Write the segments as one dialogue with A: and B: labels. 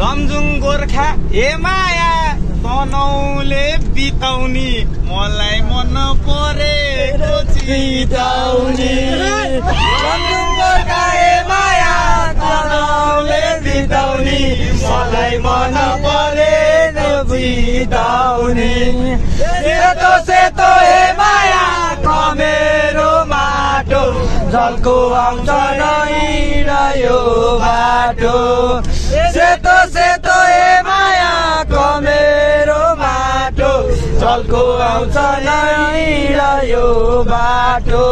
A: लमजुङ गोर्खा हे माया तनौले बिताउने मलाई मन परेको चिताउने लमजुङ गोर्खा हे माया तनौले बिताउने मलाई मन परेको चिताउने सेतो सेतो हे माया कमेरो माटो जलको आउँछ नै यो बाटो सेतो सेतो हे माया कमेरो माटो जलको आउँछ नै यो बाटो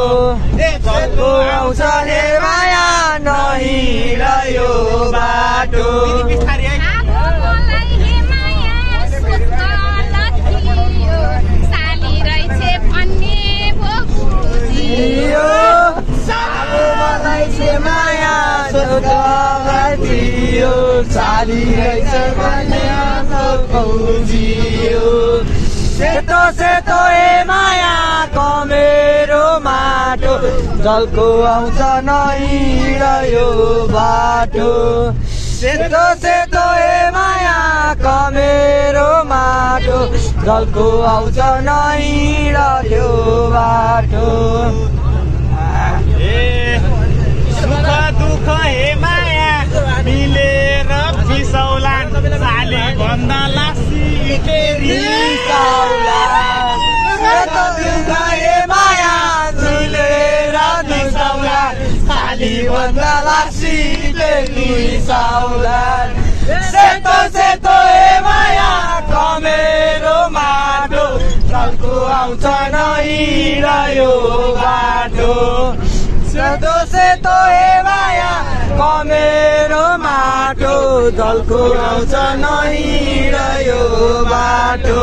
A: जलको आउँछ हे माया नै यो बाटो माया साली रहेछ सेतो सेतो हे माया कमेरो माटो जलको आउँछ नै यो बाटो सेतो सेतो हे माया कमेरो माटो जलको आउँछ नै यो बाटो सुख दुःख हे माया मिलेर बिसौलान साली भन्दा लासी रिसाउलान सेतो दुःख हे माया मिलेर बिसौलान साली भन्दा लासी रिसाउलान सेतो सेतो हे माया कमेरो माटो जलको आउँछ नै यो बाटो सेतो सेतो हे माया कमेरो माटो जलको आउँछ नै यो बाटो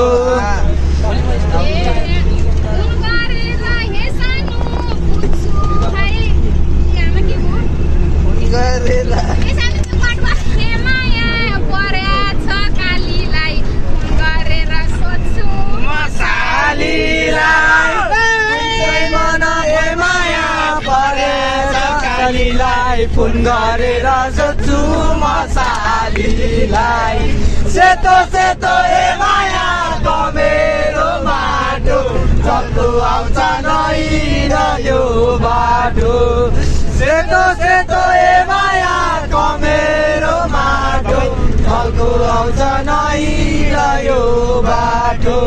A: फोन गरेर सोध्छु म सालीलाई सेतो सेतो हे माया कमेरो माटो जलको आउँछ नै यो बाटो सेतो सेतो हे माया कमेरो माटो जलको आउँछ नै यो बाटो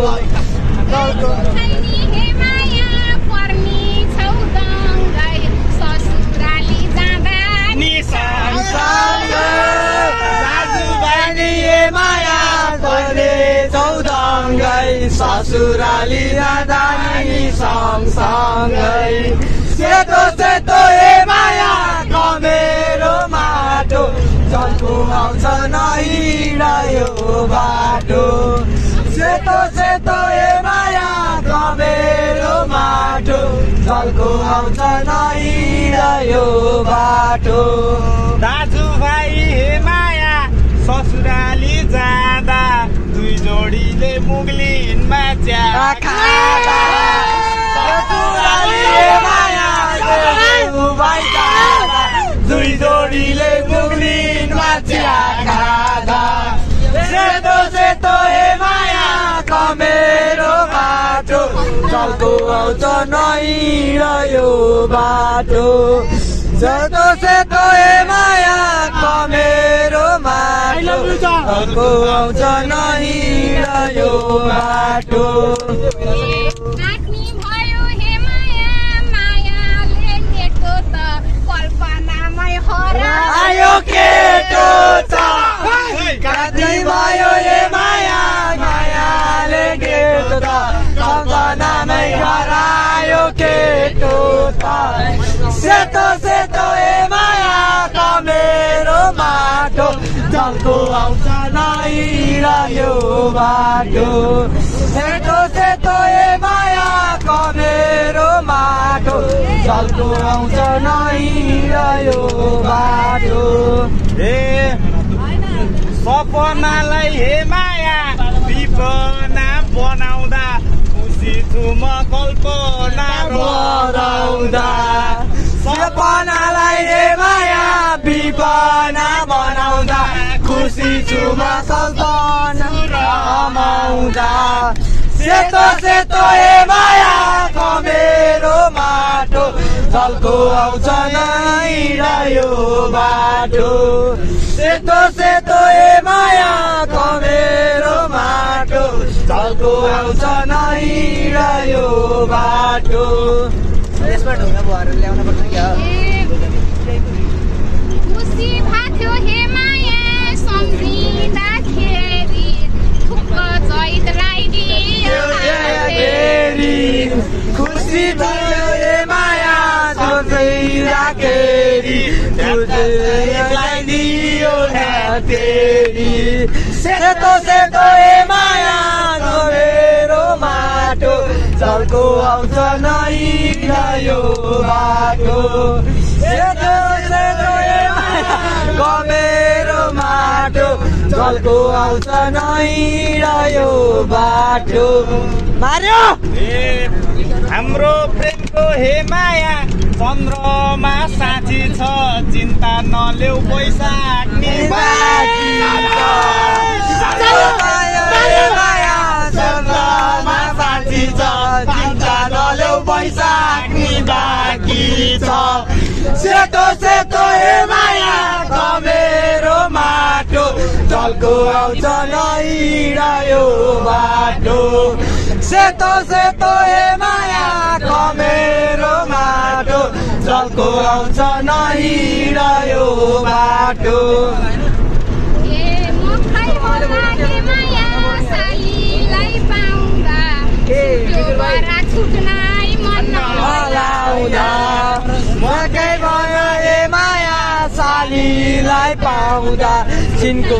A: ससुराली जाँदानी सँगसँगै सेतो सेतो हे माया कमेरो माटो जलको आउँछ नै यो बाटो सेतो सेतो हे माया कमेरो माटो जलको आउँछ नै यो बाटो दाजुभाइ हे माया ससुराली जाँदा दुई जोडीले मुग्लिनमा चिया खाँदा ससुराली हे माया दुई जोडीले मुग्लिनमा चिया खाँदा सेतो सेतो हे माया कमेरो माटो जलको आउँछ नै यो बाटो सेतो सेतो हे माया कमेरो माटो जलको आउँछ नै यो बाटो आयो केटो छ काँदी भयो हे माया मायाले केटो त कल्पनामै हरायो केटो त सेतो सेतो हे माया कमेरो माटो जलको आउँछ नै यो बाटो सेतो सेतो हे माया कमेरो माटो जलको आउँछ नै यो बाटो सपनालाई हे माया विपना बनाउँदा खुसी छु म कल्पना गराउँदा सपनालाई हे माया विपना बनाउँदा खुसी
B: खुसी छु म सल्पना रमाउँदा सेतो सेतो हे माया मेरो माटो जलको आउँछ नहिँड्यो बाटो सेतो सेतो हे माया मेरो माटो जलको आउँछ नहिँड्यो बाटो यसमा ढुङ्गा भएर ल्याउन पर्छ क्या
C: खुसी भाथ्यो हे माया सम्झिँदाखेरि थुक्क चैत लगाइदियो
B: खुसी भयो हे माया सोच्दाखेरि लगाइदियो तेरी सेतो सेतो हे माया मेरो माटो जलको आउँछ नहिँड्यो बाटो सेतो सेतो हे माया मेरो माटो जलको आउँछ नहिँड्यो बाटो मार्यो
A: हाम्रो प्रेमको हे माया चन्द्रमा साथी छ चिन्ता नलेऊ बैशाख चन्द्रमा साथी छ चिन्ता नलेऊ बैशाख बाँकी छ
B: सेतो सेतो हे माया मेरो माटो जलको आउँछ नहिँड्यो बाटो सेतो सेतो हे माया मेरो माटो जलको आउँछ नहिँड्यो बाटो मकै भयो हे माया सालीलाई पाउँदा चिनको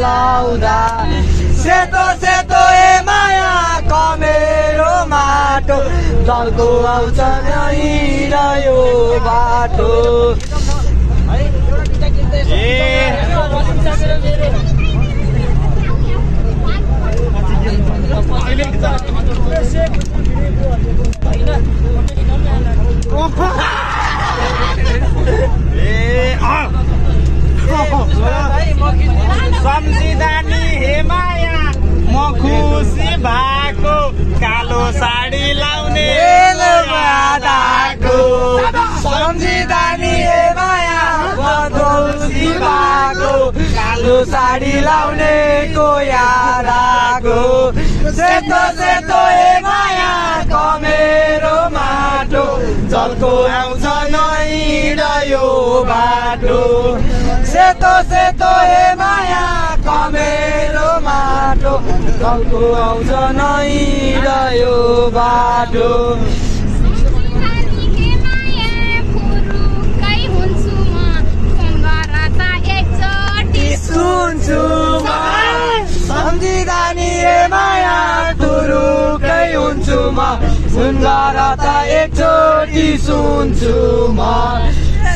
B: लाउँदा सेतो सेतो हे माया मेरो माटो जलको आउँछ नहिँड्यो बाटो
A: सम्झिँदा नि हे माया म खुसी भएको कालो साडी लाउने
B: बाधाको सम्झिँदा नि हे माया म खुसी भएको कालो साडी लाउने को याद आएको सेतो सेतो हे माया मेरो माटो जलको आउँछ नहिँड्यो बाटो सेतो सेतो हे माया मेरो माटो जलको आउँछ नहिँड्यो बाटो सुन्छु म सम्झिँदा नि हे माया तुरुकै हुन्छु म सुन्गर त एकचोटि सुन्छु म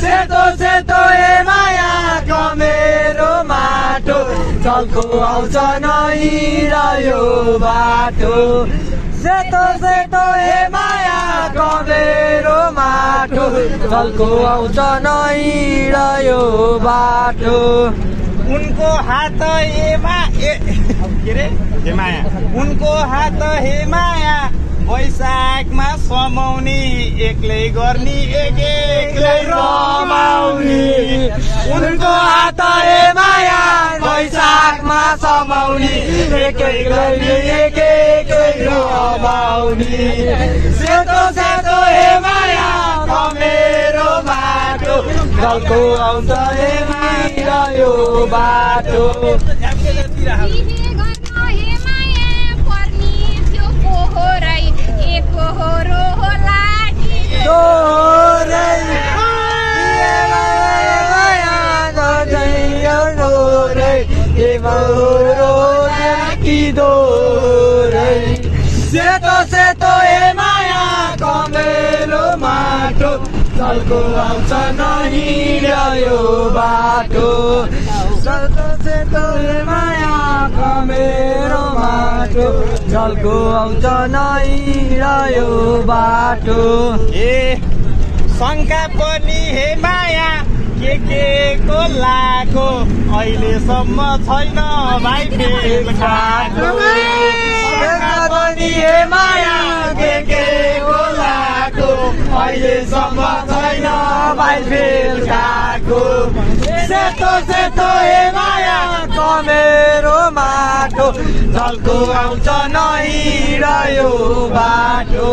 B: सेतो सेतो हे माया मेरो माटो जलको आउँछ नहिँड्यो बाटो सेतो सेतो हे माया मेरो माटो जलको आउँछ नहिँड्यो बाटो
A: उनको हात हे माया उनको हात हे माया वैशाखमा समाउने एक्लै गर्ने एक्लै रमाउने
B: उनको हात हे माया वैशाखमा समाउने एक्लै रमाउने सेतो सेतो हे माया मेरो माटो जलको आउँछ नहिँड्यो बाटो सेतो सेतो हे माया मेरो माटो जलको आउँछ नहिँड्यो बाटो सेतो सेतो हे माया मेरो माटो जलको आउँछ नहिँड्यो बाटो
A: शङ्का पनि हे माया के को खोलाको अहिलेसम्म छैन भाइ फेल खाएको
B: पनि हे माया के खोलाको अहिलेसम्म छैन भाइ फेल खाएको सेतो सेतो हे माया कमेरो माटो जलको आउँछ नहिँड्यो बाटो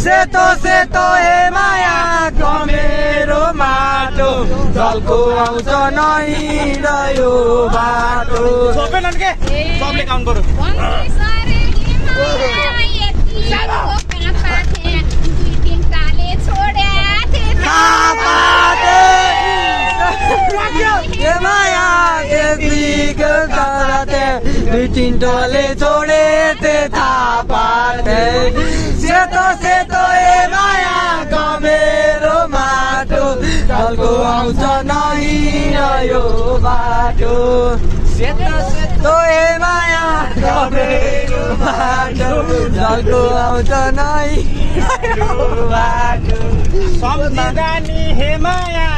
B: सेतो सेतो हे माया कमेरो माटो जलको आउँछ नहिँड्यो बाटो
A: सबैजना के सबले काउन्ट गरौँ
B: तिनटोले छोडे थाहा पार्थे सेतो सेतो हे माया कमेरो माटो जलको आउँछ नहिँड्यो बाटो सेतो सेतो हे माया कमेरो माटो जलको आउँछ नहिँड्यो बाटो
A: सम्झिँदा नि हे माया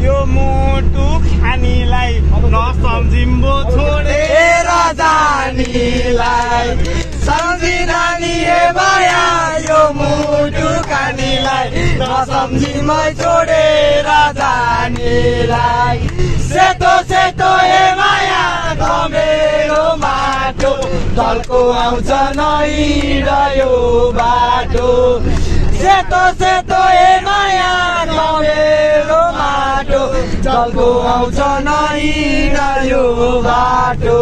A: यो मुटु खानीलाई नसम्झिम्बो
B: छोडेर जानीलाई सम्झिँदा नि हे माया यो मुटु खानीलाई नसम्झिमै छोडेर जानीलाई सेतो सेतो हे माया कमेरो माटो जलको आउँछ नहिँड्यो बाटो सेतो सेतो हे माया कमेरो माटो जलको आउँछ नहिँड्यो बाटो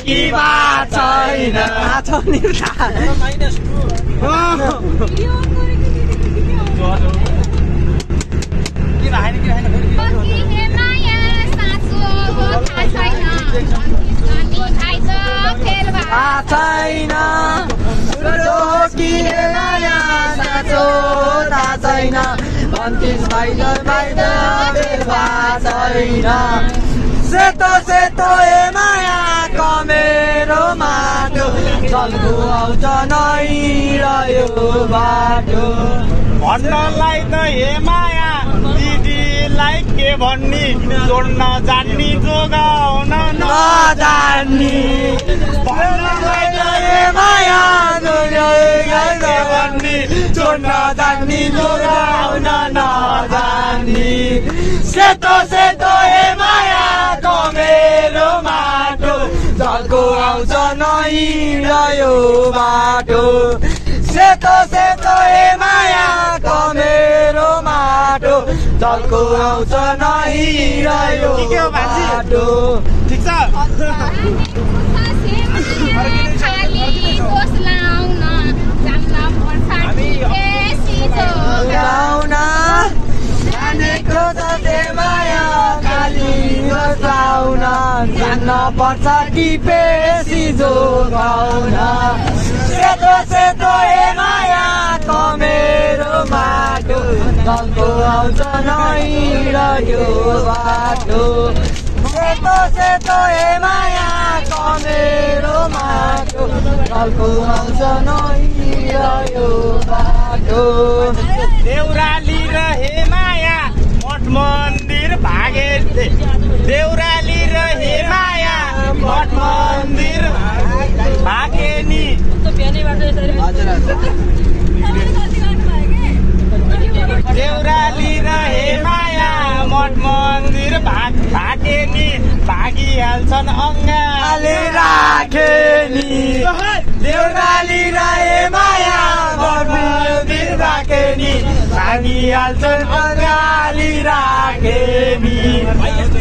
B: कि छैन छैन अन्तिम छैन सेतो सेतो हे माया कमेरो माटो जलको आउँछ नहिँड्यो बाटो
A: भन्नलाई त हे माया दिदीलाई के भन्ने जोड्न जान्नी जोगाउन
B: नजान्नी भन्नलाई त हे माया भन्ने जोड्न जान्नी जोगाउन नजान्नी सेतो सेतो हे माया कमेरो माटो जलको आउँछ नहिँड्यो बाटो सेतो सेतो हे माया कमेरो माटो जलको आउँछ नहिँड्यो बाटो
A: ठिक छ
B: जानेको त माया खाली बसाउन जान्न पर्छ कि पेसी जोगाउन सेतो सेतो हे माया कमेरो माटो जलको आउँछ नहिँड्यो बाटो सेतो सेतो हे माया कमेरो माटो जलको आउँछ नहिँड्यो बाटो
A: देउराली र हे माया मठ मन्दिर भागे देउराली र हे माया मठ मन्दिर भागे नि देउराली र हे माया मठ मन्दिर भागे नि भागिहाल्छन् अङ्गाले
B: राखे नि देउराली र हे माया मठ मन्दिर राखे नि भागिहाल्छन् अङ्गाली राखे नि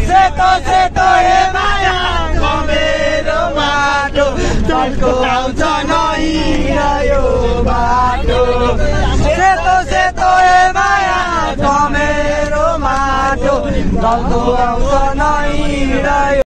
B: सेतो सेतो हे माया कमेरो माटो जलको आउँछ नहिँड्यो बाटो सेतो सेतो हे माया कमेरो माटो जलको आउँछ नहिँड्यो